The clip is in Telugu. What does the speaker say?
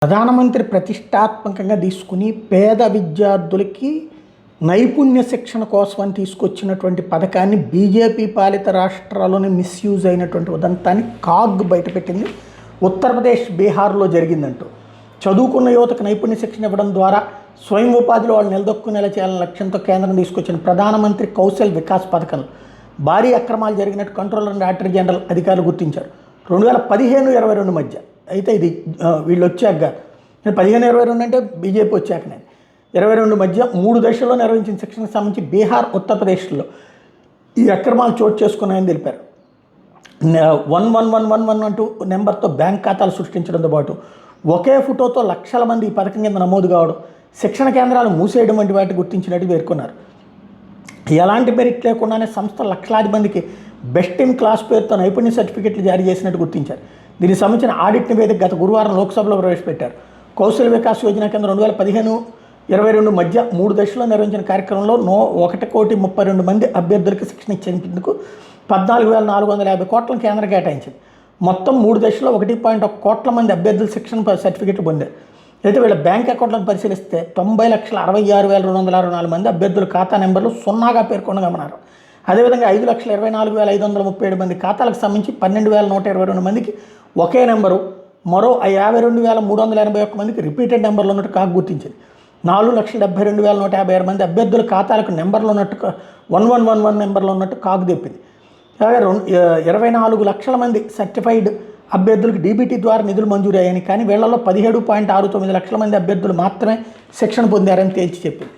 ప్రధానమంత్రి ప్రతిష్టాత్మకంగా తీసుకుని పేద విద్యార్థులకి నైపుణ్య శిక్షణ కోసం అని తీసుకొచ్చినటువంటి పథకాన్ని బీజేపీ పాలిత రాష్ట్రాల్లోనే మిస్యూజ్ అయినటువంటి ఉదంతాన్ని కాగ్ బయటపెట్టింది. ఉత్తరప్రదేశ్, బీహార్లో జరిగిందంటూ చదువుకున్న యువతకు నైపుణ్య శిక్షణ ఇవ్వడం ద్వారా స్వయం ఉపాధిలో వాళ్ళు నిలదొక్కునేలా చేయాలనే లక్ష్యంతో కేంద్రం తీసుకొచ్చిన ప్రధానమంత్రి కౌశల్ వికాస్ పథకంలో భారీ అక్రమాలు జరిగినట్టు కంట్రోలర్ అండ్ ఆడిటర్ జనరల్ అధికారులు గుర్తించారు. 2015-22 మధ్య అయితే ఇది వీళ్ళు వచ్చాక 15-22 అంటే బీజేపీ వచ్చాకనే 22 మధ్య 3 దశల్లో నిర్వహించిన శిక్షణకు సంబంధించి బీహార్, ఉత్తరప్రదేశ్లో ఈ అక్రమాలు చోటు చేసుకున్నాయని తెలిపారు. 111111 అంటూ నెంబర్తో బ్యాంక్ ఖాతాలు సృష్టించడంతో పాటు ఒకే ఫోటోతో లక్షల మంది ఈ పథకం కింద నమోదు కావడం, శిక్షణ కేంద్రాలు మూసేయడం వంటి వాటి గుర్తించినట్టు పేర్కొన్నారు. ఎలాంటి మెరిట్ లేకుండానే సంస్థ లక్షలాది మందికి బెస్ట్ ఇన్ క్లాస్ పేరుతో నైపుణ్య సర్టిఫికెట్లు జారీ చేసినట్టు గుర్తించారు. దీనికి సంబంధించిన ఆడిట్ నివేదిక గత గురువారం లోక్సభలో ప్రవేశపెట్టారు. కౌశల్ వికాస్ యోజన కింద 2015-22 మధ్య 3 దశల్లో నిర్వహించిన కార్యక్రమంలో 1,32 మంది అభ్యర్థులకు శిక్షణ ఇచ్చేందుకు 14,450 కోట్లను కేంద్రం కేటాయించింది. మొత్తం 3 దశల్లో 1.1 కోట్ల మంది అభ్యర్థులు శిక్షణ సర్టిఫికెట్లు పొందారు. అయితే వీళ్ళ బ్యాంక్ అకౌంట్లను పరిశీలిస్తే 90,66,624 మంది అభ్యర్థుల ఖాతా నెంబర్లు 0గా పేర్కొనగమన్నారు. అదేవిధంగా 5,24,537 మంది ఖాతాలకు సంబంధించి 12,122 మందికి ఒకే నెంబరు, మరో 52,381 మందికి రిపీటెడ్ నెంబర్లు ఉన్నట్టు కాగ్ గుర్తించింది. 4,72,156 మంది అభ్యర్థుల ఖాతాలకు నెంబర్లు ఉన్నట్టు 1111 నెంబర్లు ఉన్నట్టు కాగ్ తెప్పింది. అలాగే 24 లక్షల మంది సర్టిఫైడ్ అభ్యర్థులకు డీబీటీ ద్వారా నిధులు మంజూరు అయ్యాయని, కానీ వీళ్లలో 17.69 లక్షల మంది అభ్యర్థులు మాత్రమే శిక్షణ పొందారని తేల్చి చెప్పింది.